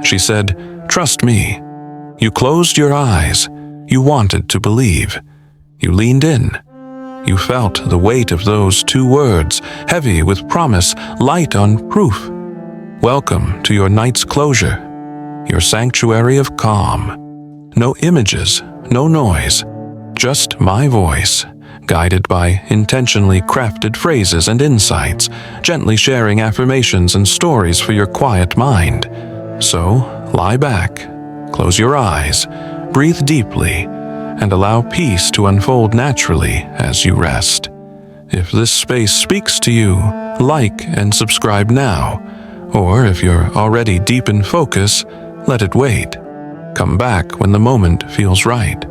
She said, "Trust me." You closed your eyes. You wanted to believe. You leaned in. You felt the weight of those 2 words, heavy with promise, light on proof. Welcome to your night's closure, your sanctuary of calm. No images, no noise, just my voice, guided by intentionally crafted phrases and insights, gently sharing affirmations and stories for your quiet mind. So, lie back, close your eyes, breathe deeply, and allow peace to unfold naturally as you rest. If this space speaks to you, like and subscribe now. Or if you're already deep in focus, let it wait. Come back when the moment feels right.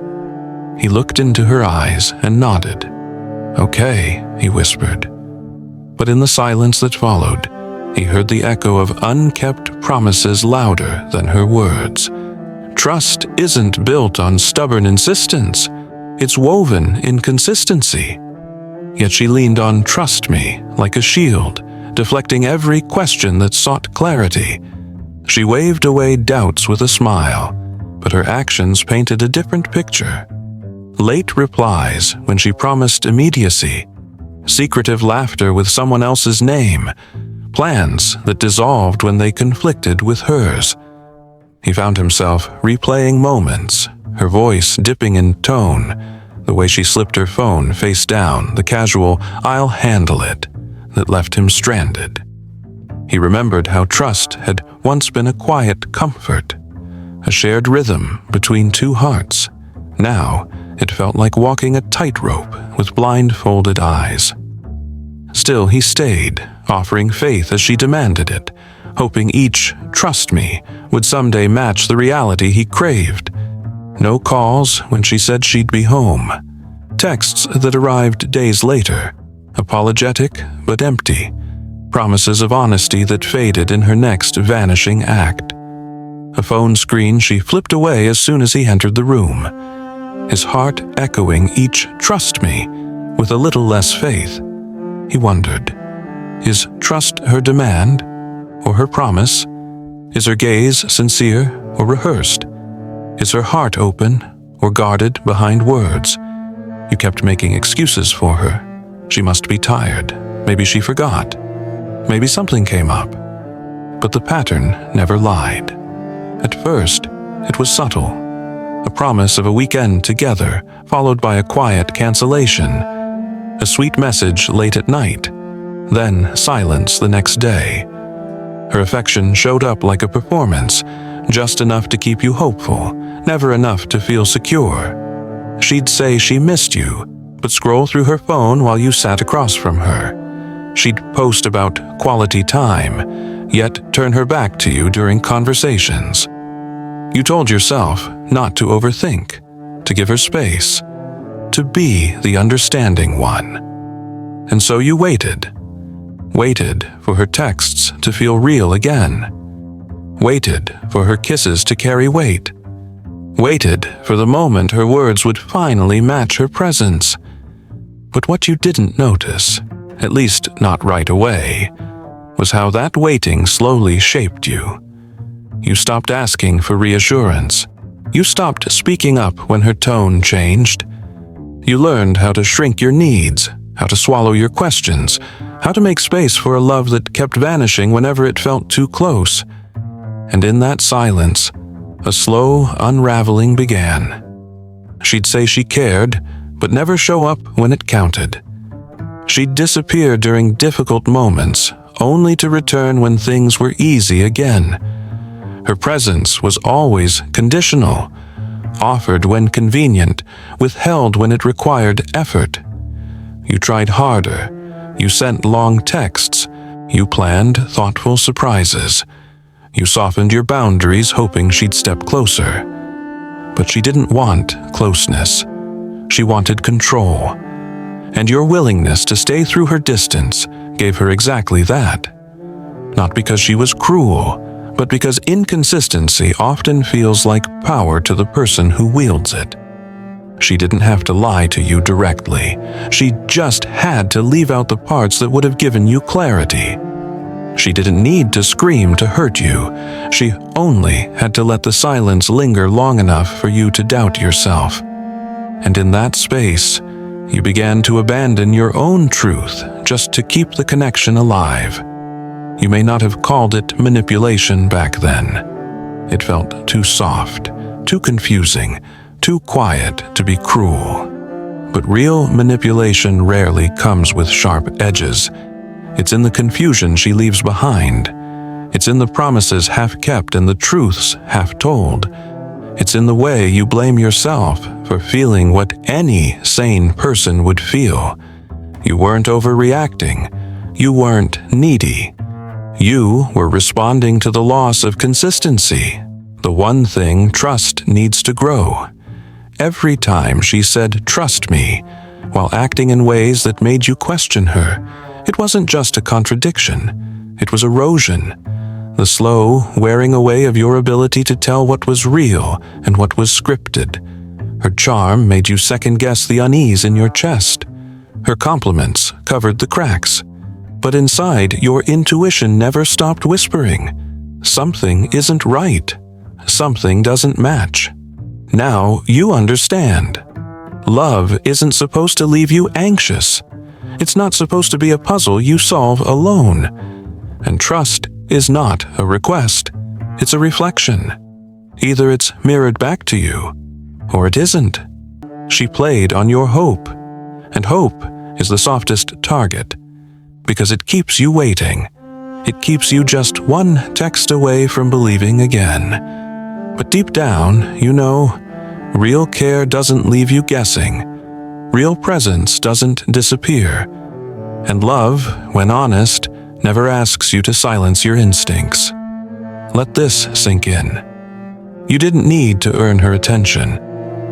He looked into her eyes and nodded. "Okay," he whispered. But in the silence that followed, he heard the echo of unkept promises louder than her words. Trust isn't built on stubborn insistence. It's woven in consistency. Yet she leaned on "trust me" like a shield, deflecting every question that sought clarity. She waved away doubts with a smile, but her actions painted a different picture. Late replies when she promised immediacy, secretive laughter with someone else's name, plans that dissolved when they conflicted with hers. He found himself replaying moments, her voice dipping in tone, the way she slipped her phone face down, the casual "I'll handle it" that left him stranded. He remembered how trust had once been a quiet comfort, a shared rhythm between 2 hearts. Now, it felt like walking a tightrope with blindfolded eyes. Still, he stayed, offering faith as she demanded it, hoping each "trust me" would someday match the reality he craved. No calls when she said she'd be home. Texts that arrived days later, apologetic but empty. Promises of honesty that faded in her next vanishing act. A phone screen she flipped away as soon as he entered the room, his heart echoing each "trust me" with a little less faith. He wondered, is trust her demand or her promise? Is her gaze sincere or rehearsed? Is her heart open or guarded behind words? You kept making excuses for her. She must be tired. Maybe she forgot. Maybe something came up. But the pattern never lied. At first, it was subtle. A promise of a weekend together, followed by a quiet cancellation. A sweet message late at night. Then silence the next day. Her affection showed up like a performance, just enough to keep you hopeful, never enough to feel secure. She'd say she missed you, but scroll through her phone while you sat across from her. She'd post about quality time, yet turn her back to you during conversations. You told yourself not to overthink, to give her space, to be the understanding one. And so you waited. Waited for her texts to feel real again. Waited for her kisses to carry weight. Waited for the moment her words would finally match her presence. But what you didn't notice, at least not right away, was how that waiting slowly shaped you. You stopped asking for reassurance. You stopped speaking up when her tone changed. You learned how to shrink your needs, how to swallow your questions, how to make space for a love that kept vanishing whenever it felt too close. And in that silence, a slow unraveling began. She'd say she cared, but never show up when it counted. She'd disappear during difficult moments, only to return when things were easy again. Her presence was always conditional, offered when convenient, withheld when it required effort. You tried harder. You sent long texts. You planned thoughtful surprises. You softened your boundaries, hoping she'd step closer. But she didn't want closeness. She wanted control. And your willingness to stay through her distance gave her exactly that. Not because she was cruel, but because inconsistency often feels like power to the person who wields it. She didn't have to lie to you directly. She just had to leave out the parts that would have given you clarity. She didn't need to scream to hurt you. She only had to let the silence linger long enough for you to doubt yourself. And in that space, you began to abandon your own truth just to keep the connection alive. You may not have called it manipulation back then. It felt too soft, too confusing, too quiet to be cruel. But real manipulation rarely comes with sharp edges. It's in the confusion she leaves behind. It's in the promises half kept and the truths half told. It's in the way you blame yourself for feeling what any sane person would feel. You weren't overreacting. You weren't needy. You were responding to the loss of consistency, the one thing trust needs to grow. Every time she said, "Trust me," while acting in ways that made you question her, it wasn't just a contradiction, it was erosion. The slow wearing away of your ability to tell what was real and what was scripted. Her charm made you second-guess the unease in your chest. Her compliments covered the cracks. But inside, your intuition never stopped whispering. Something isn't right. Something doesn't match. Now you understand. Love isn't supposed to leave you anxious. It's not supposed to be a puzzle you solve alone. And trust is not a request. It's a reflection. Either it's mirrored back to you, or it isn't. She played on your hope. And hope is the softest target, because it keeps you waiting. It keeps you just one text away from believing again. But deep down, you know, real care doesn't leave you guessing. Real presence doesn't disappear. And love, when honest, never asks you to silence your instincts. Let this sink in. You didn't need to earn her attention.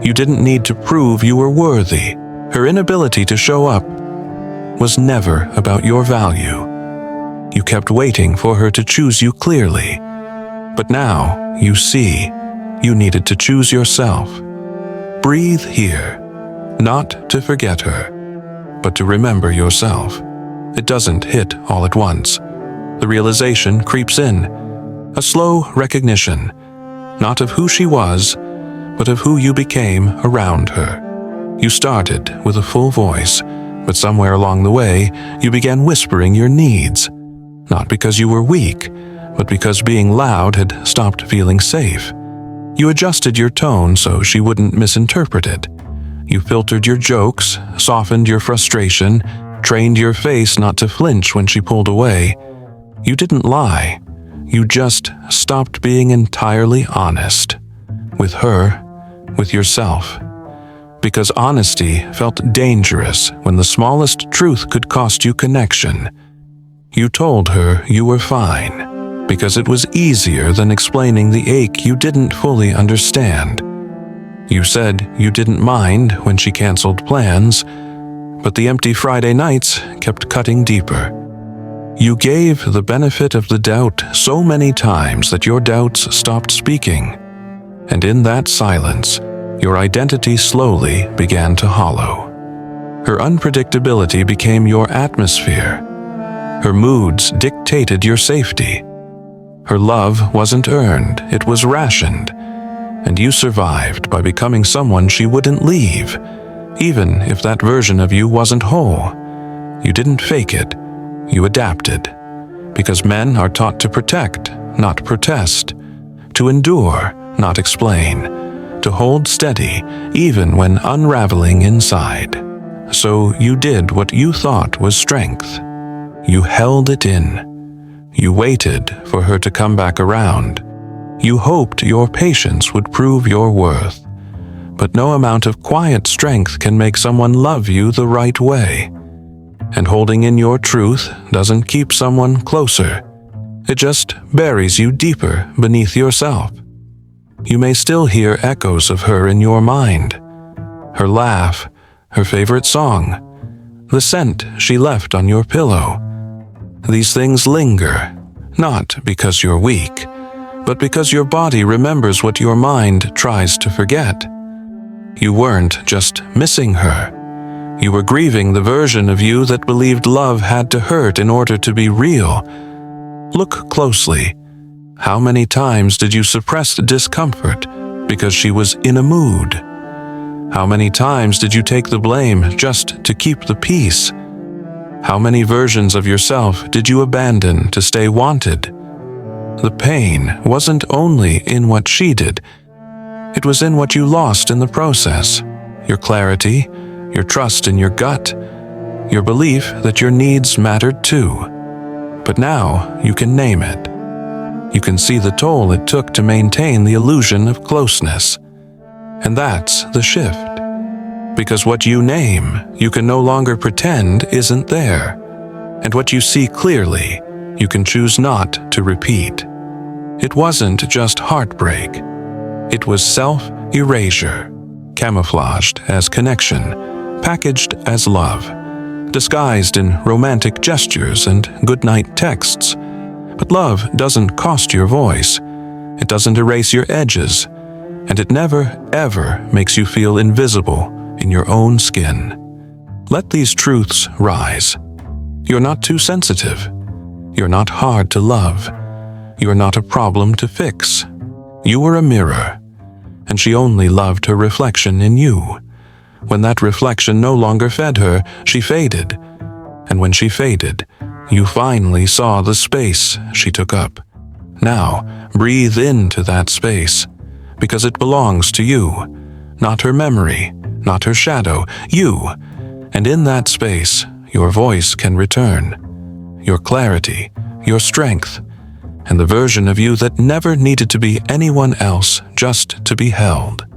You didn't need to prove you were worthy. Her inability to show up was never about your value. You kept waiting for her to choose you clearly. But now, you see, you needed to choose yourself. Breathe here, not to forget her, but to remember yourself. It doesn't hit all at once. The realization creeps in, a slow recognition, not of who she was, but of who you became around her. You started with a full voice, but somewhere along the way, you began whispering your needs. Not because you were weak, but because being loud had stopped feeling safe. You adjusted your tone so she wouldn't misinterpret it. You filtered your jokes, softened your frustration, trained your face not to flinch when she pulled away. You didn't lie. You just stopped being entirely honest. With her, with yourself. Because honesty felt dangerous when the smallest truth could cost you connection. You told her you were fine, because it was easier than explaining the ache you didn't fully understand. You said you didn't mind when she canceled plans, but the empty Friday nights kept cutting deeper. You gave the benefit of the doubt so many times that your doubts stopped speaking. And in that silence, your identity slowly began to hollow. Her unpredictability became your atmosphere. Her moods dictated your safety. Her love wasn't earned, it was rationed. And you survived by becoming someone she wouldn't leave, even if that version of you wasn't whole. You didn't fake it, you adapted. Because men are taught to protect, not protest. To endure, not explain. To hold steady, even when unraveling inside. So you did what you thought was strength. You held it in. You waited for her to come back around. You hoped your patience would prove your worth. But no amount of quiet strength can make someone love you the right way. And holding in your truth doesn't keep someone closer. It just buries you deeper beneath yourself. You may still hear echoes of her in your mind. Her laugh, her favorite song, the scent she left on your pillow. These things linger, not because you're weak, but because your body remembers what your mind tries to forget. You weren't just missing her. You were grieving the version of you that believed love had to hurt in order to be real. Look closely. How many times did you suppress discomfort because she was in a mood? How many times did you take the blame just to keep the peace? How many versions of yourself did you abandon to stay wanted? The pain wasn't only in what she did, it was in what you lost in the process. Your clarity, your trust in your gut, your belief that your needs mattered too. But now you can name it. You can see the toll it took to maintain the illusion of closeness. And that's the shift. Because what you name, you can no longer pretend isn't there. And what you see clearly, you can choose not to repeat. It wasn't just heartbreak. It was self-erasure, camouflaged as connection, packaged as love, disguised in romantic gestures and goodnight texts. But love doesn't cost your voice. It doesn't erase your edges. And it never, ever makes you feel invisible in your own skin. Let these truths rise. You're not too sensitive. You're not hard to love. You're not a problem to fix. You were a mirror, and she only loved her reflection in you. When that reflection no longer fed her, she faded. And when she faded, you finally saw the space she took up. Now, breathe into that space, because it belongs to you, not her memory, not her shadow, you. And in that space, your voice can return, your clarity, your strength, and the version of you that never needed to be anyone else just to be held.